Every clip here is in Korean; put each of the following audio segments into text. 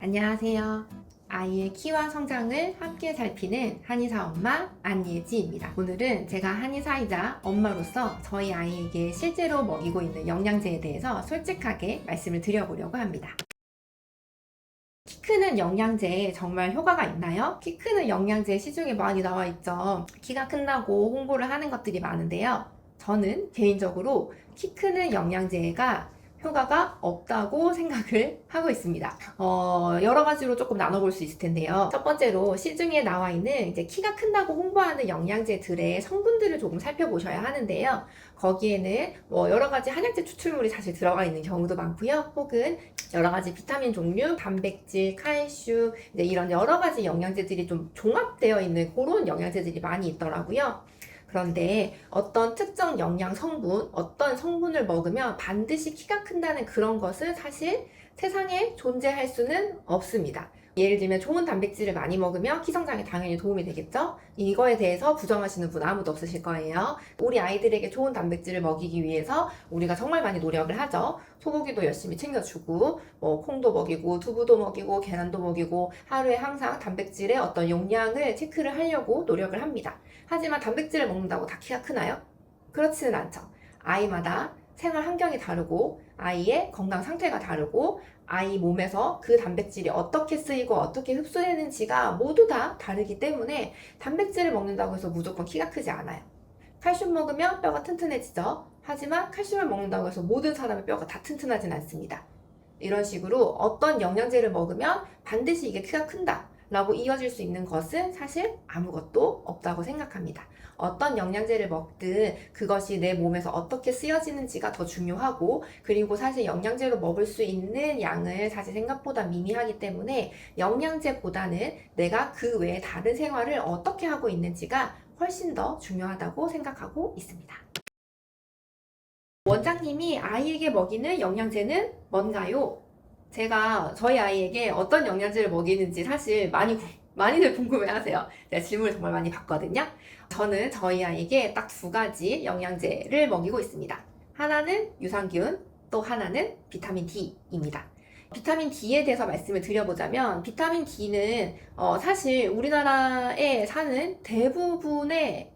안녕하세요. 아이의 키와 성장을 함께 살피는 한의사 엄마 안예지입니다. 오늘은 제가 한의사이자 엄마로서 저희 아이에게 실제로 먹이고 있는 영양제에 대해서 솔직하게 말씀을 드려보려고 합니다. 키 크는 영양제에 정말 효과가 있나요? 키 크는 영양제 시중에 많이 나와 있죠. 키가 큰다고 홍보를 하는 것들이 많은데요. 저는 개인적으로 키 크는 영양제가 효과가 없다고 생각을 하고 있습니다. 여러 가지로 조금 나눠볼 수 있을 텐데요. 첫 번째로 시중에 나와 있는 이제 키가 큰다고 홍보하는 영양제들의 성분들을 조금 살펴보셔야 하는데요. 거기에는 여러 가지 한약재 추출물이 사실 들어가 있는 경우도 많고요. 혹은 여러 가지 비타민 종류, 단백질, 칼슘, 이제 이런 여러 가지 영양제들이 좀 종합되어 있는 그런 영양제들이 많이 있더라고요. 그런데 어떤 특정 영양 성분, 어떤 성분을 먹으면 반드시 키가 큰다는 그런 것은 사실 세상에 존재할 수는 없습니다. 예를 들면 좋은 단백질을 많이 먹으면 키 성장에 당연히 도움이 되겠죠? 이거에 대해서 부정하시는 분 아무도 없으실 거예요. 우리 아이들에게 좋은 단백질을 먹이기 위해서 우리가 정말 많이 노력을 하죠. 소고기도 열심히 챙겨주고 콩도 먹이고 두부도 먹이고 계란도 먹이고 하루에 항상 단백질의 어떤 용량을 체크를 하려고 노력을 합니다. 하지만 단백질을 먹는다고 다 키가 크나요? 그렇지는 않죠. 아이마다 생활 환경이 다르고 아이의 건강 상태가 다르고 아이 몸에서 그 단백질이 어떻게 쓰이고 어떻게 흡수되는지가 모두 다 다르기 때문에 단백질을 먹는다고 해서 무조건 키가 크지 않아요. 칼슘 먹으면 뼈가 튼튼해지죠. 하지만 칼슘을 먹는다고 해서 모든 사람의 뼈가 다 튼튼하진 않습니다. 이런 식으로 어떤 영양제를 먹으면 반드시 이게 키가 큰다 라고 이어질 수 있는 것은 사실 아무것도 없다고 생각합니다. 어떤 영양제를 먹든 그것이 내 몸에서 어떻게 쓰여지는지가 더 중요하고, 그리고 사실 영양제로 먹을 수 있는 양을 사실 생각보다 미미하기 때문에 영양제보다는 내가 그 외에 다른 생활을 어떻게 하고 있는지가 훨씬 더 중요하다고 생각하고 있습니다. 원장님이 아이에게 먹이는 영양제는 뭔가요? 제가 저희 아이에게 어떤 영양제를 먹이는지 사실 많이들 궁금해하세요. 제가 질문을 정말 많이 받거든요. 저는 저희 아이에게 딱 두 가지 영양제를 먹이고 있습니다. 하나는 유산균, 또 하나는 비타민 D입니다. 비타민 D에 대해서 말씀을 드려보자면, 비타민 D는 사실 우리나라에 사는 대부분의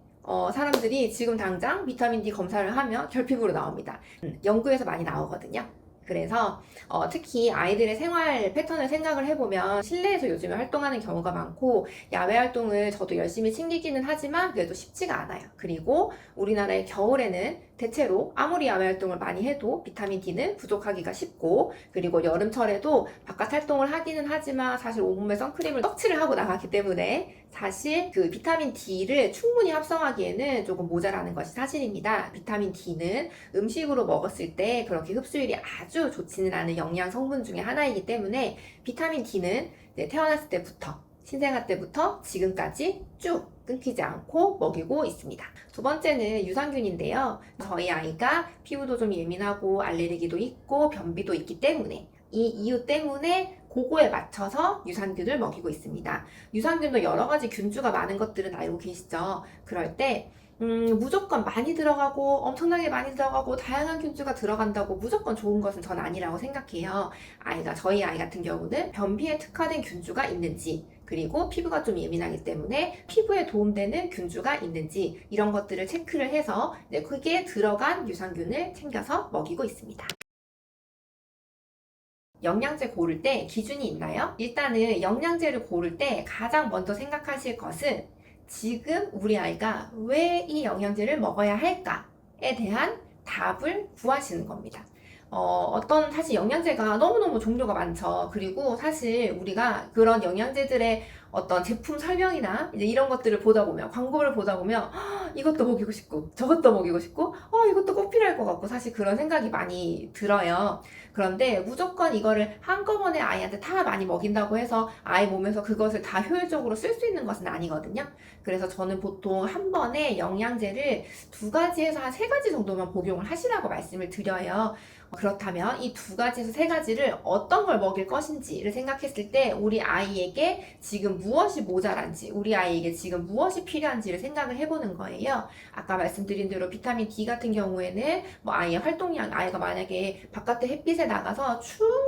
사람들이 지금 당장 비타민 D 검사를 하면 결핍으로 나옵니다. 연구에서 많이 나오거든요. 그래서 특히 아이들의 생활 패턴을 생각을 해보면 실내에서 요즘에 활동하는 경우가 많고, 야외 활동을 저도 열심히 챙기기는 하지만 그래도 쉽지가 않아요. 그리고 우리나라의 겨울에는 대체로 아무리 야외 활동을 많이 해도 비타민 D는 부족하기가 쉽고, 그리고 여름철에도 바깥 활동을 하기는 하지만 사실 온몸에 선크림을 떡칠을 하고 나가기 때문에 사실 그 비타민 D를 충분히 합성하기에는 조금 모자라는 것이 사실입니다. 비타민 D는 음식으로 먹었을 때 그렇게 흡수율이 아주 좋지는 않은 영양 성분 중에 하나이기 때문에 비타민 D는 태어났을 때부터, 신생아 때부터 지금까지 쭉 끊기지 않고 먹이고 있습니다. 두 번째는 유산균인데요. 저희 아이가 피부도 좀 예민하고 알레르기도 있고 변비도 있기 때문에, 이 이유 때문에 그거에 맞춰서 유산균을 먹이고 있습니다. 유산균도 여러 가지 균주가 많은 것들은 알고 계시죠? 그럴 때 무조건 많이 들어가고 엄청나게 많이 들어가고 다양한 균주가 들어간다고 무조건 좋은 것은 전 아니라고 생각해요. 저희 아이 같은 경우는 변비에 특화된 균주가 있는지, 그리고 피부가 좀 예민하기 때문에 피부에 도움되는 균주가 있는지, 이런 것들을 체크를 해서 그게 들어간 유산균을 챙겨서 먹이고 있습니다. 영양제 고를 때 기준이 있나요? 일단은 영양제를 고를 때 가장 먼저 생각하실 것은 지금 우리 아이가 왜 이 영양제를 먹어야 할까에 대한 답을 구하시는 겁니다. 사실 영양제가 너무너무 종류가 많죠. 그리고 사실 우리가 그런 영양제들의 어떤 제품 설명이나 이제 이런 것들을 보다 보면, 광고를 보다 보면, 이것도 먹이고 싶고, 저것도 먹이고 싶고, 이것도 꼭 필요할 것 같고, 사실 그런 생각이 많이 들어요. 그런데 무조건 이거를 한꺼번에 아이한테 다 많이 먹인다고 해서 아이 몸에서 그것을 다 효율적으로 쓸 수 있는 것은 아니거든요. 그래서 저는 보통 한 번에 영양제를 두 가지에서 한 세 가지 정도만 복용을 하시라고 말씀을 드려요. 그렇다면 이 두 가지에서 세 가지를 어떤 걸 먹일 것인지를 생각했을 때 우리 아이에게 지금 무엇이 모자란지, 우리 아이에게 지금 무엇이 필요한지를 생각을 해보는 거예요. 아까 말씀드린 대로 비타민 D 같은 경우에는 아이의 활동량, 아이가 만약에 바깥에 햇빛에 나가서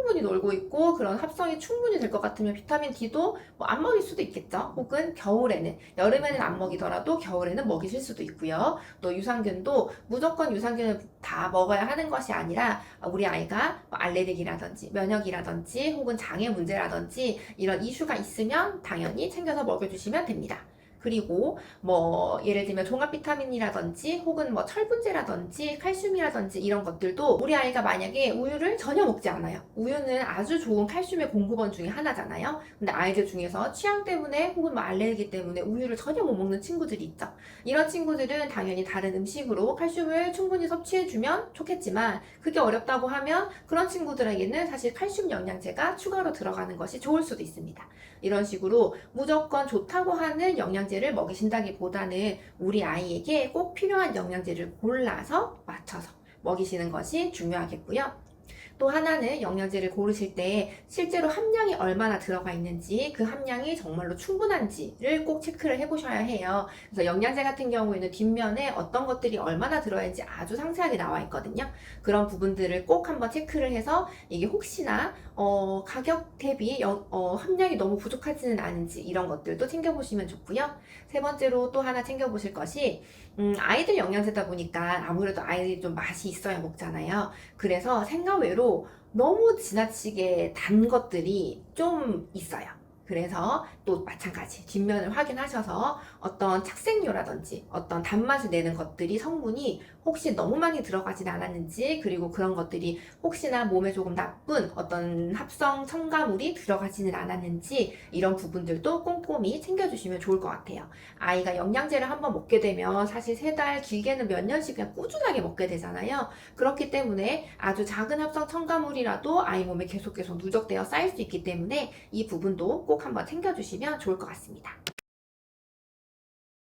충분히 놀고 있고 그런 합성이 충분히 될 것 같으면 비타민 D도 뭐 안 먹일 수도 있겠죠. 혹은 겨울에는, 여름에는 안 먹이더라도 겨울에는 먹이실 수도 있고요. 또 유산균도 무조건 유산균을 다 먹어야 하는 것이 아니라 우리 아이가 뭐 알레르기라든지 면역이라든지 혹은 장애 문제라든지 이런 이슈가 있으면 당연히 챙겨서 먹여주시면 됩니다. 그리고 뭐 예를 들면 종합 비타민이라든지 혹은 뭐 철분제라든지 칼슘이라든지 이런 것들도 우리 아이가 만약에 우유를 전혀 먹지 않아요. 우유는 아주 좋은 칼슘의 공급원 중에 하나잖아요. 근데 아이들 중에서 취향 때문에 혹은 뭐 알레르기 때문에 우유를 전혀 못 먹는 친구들이 있죠. 이런 친구들은 당연히 다른 음식으로 칼슘을 충분히 섭취해주면 좋겠지만 그게 어렵다고 하면 그런 친구들에게는 사실 칼슘 영양제가 추가로 들어가는 것이 좋을 수도 있습니다. 이런 식으로 무조건 좋다고 하는 영양제를 먹이신다기보다는 우리 아이에게 꼭 필요한 영양제를 골라서 맞춰서 먹이시는 것이 중요하겠고요. 또 하나는 영양제를 고르실 때 실제로 함량이 얼마나 들어가 있는지 그 함량이 정말로 충분한지를 꼭 체크를 해보셔야 해요. 그래서 영양제 같은 경우에는 뒷면에 어떤 것들이 얼마나 들어있는지 아주 상세하게 나와 있거든요. 그런 부분들을 꼭 한번 체크를 해서 이게 혹시나 가격 대비 함량이 너무 부족하지는 않은지 이런 것들도 챙겨보시면 좋고요. 세 번째로 또 하나 챙겨보실 것이 아이들 영양제다 보니까 아무래도 아이들이 좀 맛이 있어야 먹잖아요. 그래서 생각 외로 너무 지나치게 단 것들이 좀 있어요. 그래서 또 마찬가지 뒷면을 확인하셔서 어떤 착색료라든지 어떤 단맛을 내는 것들이 성분이 혹시 너무 많이 들어가진 않았는지 그리고 그런 것들이 혹시나 몸에 조금 나쁜 어떤 합성 첨가물이 들어가지는 않았는지 이런 부분들도 꼼꼼히 챙겨주시면 좋을 것 같아요. 아이가 영양제를 한번 먹게 되면 사실 3달 길게는 몇 년씩 그냥 꾸준하게 먹게 되잖아요. 그렇기 때문에 아주 작은 합성 첨가물이라도 아이 몸에 계속 누적되어 쌓일 수 있기 때문에 이 부분도 꼭 한번 챙겨주시면 좋을 것 같습니다.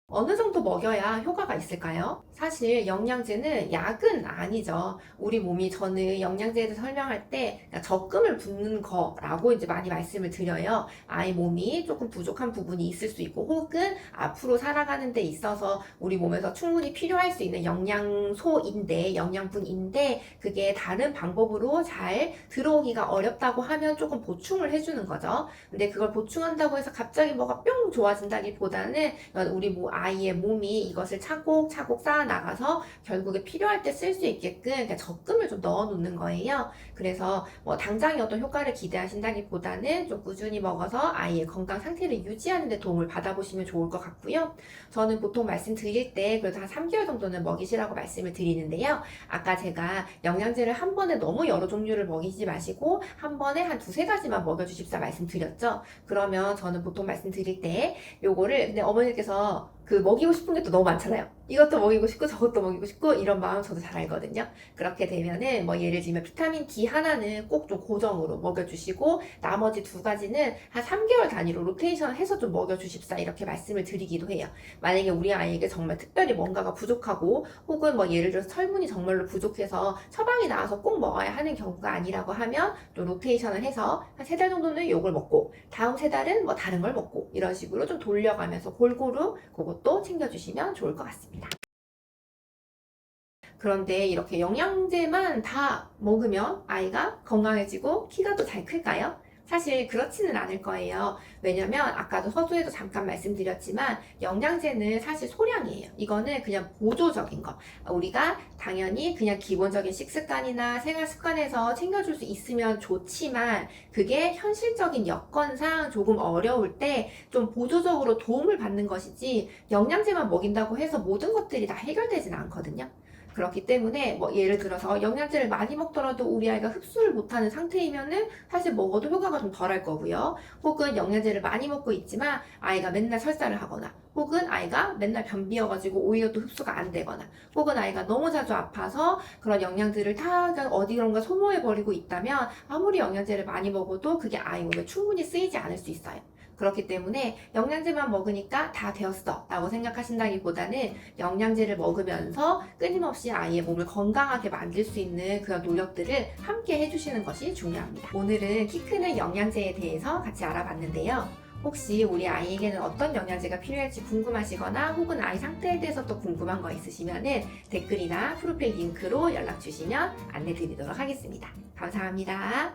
어느 정도 먹여야 효과가 있을까요? 사실 영양제는 약은 아니죠. 우리 몸이 저는 영양제에 대해서 설명할 때 적금을 붓는 거라고 이제 많이 말씀을 드려요. 아이 몸이 조금 부족한 부분이 있을 수 있고 혹은 앞으로 살아가는 데 있어서 우리 몸에서 충분히 필요할 수 있는 영양소인데 영양분인데 그게 다른 방법으로 잘 들어오기가 어렵다고 하면 조금 보충을 해주는 거죠. 근데 그걸 보충한다고 해서 갑자기 뭐가 뿅 좋아진다기보다는 우리 아이의 몸이 이것을 차곡차곡 쌓아 나가서 결국에 필요할 때 쓸 수 있게끔 적금을 좀 넣어 놓는 거예요. 그래서 뭐 당장에 어떤 효과를 기대하신다기보다는 좀 꾸준히 먹어서 아이의 건강 상태를 유지하는 데 도움을 받아보시면 좋을 것 같고요. 저는 보통 말씀드릴 때 그래도 한 3개월 정도는 먹이시라고 말씀을 드리는데요. 아까 제가 영양제를 한 번에 너무 여러 종류를 먹이지 마시고 한 번에 한 2-3가지만 먹여주십사 말씀드렸죠. 그러면 저는 보통 말씀드릴 때 요거를 근데 어머니께서 먹이고 싶은 게 또 너무 많잖아요. 이것도 먹이고 싶고 저것도 먹이고 싶고 이런 마음 저도 잘 알거든요. 그렇게 되면은 뭐 예를 들면 비타민 D 하나는 꼭 좀 고정으로 먹여주시고 나머지 2가지는 한 3개월 단위로 로테이션 해서 좀 먹여주십사 이렇게 말씀을 드리기도 해요. 만약에 우리 아이에게 정말 특별히 뭔가가 부족하고 혹은 뭐 예를 들어서 철분이 정말로 부족해서 처방이 나와서 꼭 먹어야 하는 경우가 아니라고 하면 또 로테이션을 해서 한 3달 정도는 이걸 먹고 다음 3달은 뭐 다른 걸 먹고 이런 식으로 좀 돌려가면서 골고루 그것도 챙겨주시면 좋을 것 같습니다. 그런데 이렇게 영양제만 다 먹으면 아이가 건강해지고 키가 또 잘 클까요? 사실 그렇지는 않을 거예요. 왜냐면 아까도 서두에도 잠깐 말씀드렸지만 영양제는 사실 소량이에요. 이거는 그냥 보조적인 거. 우리가 당연히 그냥 기본적인 식습관이나 생활습관에서 챙겨줄 수 있으면 좋지만 그게 현실적인 여건상 조금 어려울 때 좀 보조적으로 도움을 받는 것이지 영양제만 먹인다고 해서 모든 것들이 다 해결되진 않거든요. 그렇기 때문에 뭐 예를 들어서 영양제를 많이 먹더라도 우리 아이가 흡수를 못하는 상태이면은 사실 먹어도 효과가 좀 덜할 거고요. 혹은 영양제를 많이 먹고 있지만 아이가 맨날 설사를 하거나 혹은 아이가 맨날 변비여가지고 오히려 또 흡수가 안 되거나 혹은 아이가 너무 자주 아파서 그런 영양제를 다 어디론가 소모해버리고 있다면 아무리 영양제를 많이 먹어도 그게 아이 몸에 충분히 쓰이지 않을 수 있어요. 그렇기 때문에 영양제만 먹으니까 다 되었어 라고 생각하신다기보다는 영양제를 먹으면서 끊임없이 아이의 몸을 건강하게 만들 수 있는 그런 노력들을 함께 해주시는 것이 중요합니다. 오늘은 키 크는 영양제에 대해서 같이 알아봤는데요. 혹시 우리 아이에게는 어떤 영양제가 필요할지 궁금하시거나 혹은 아이 상태에 대해서 또 궁금한 거 있으시면은 댓글이나 프로필 링크로 연락 주시면 안내 드리도록 하겠습니다. 감사합니다.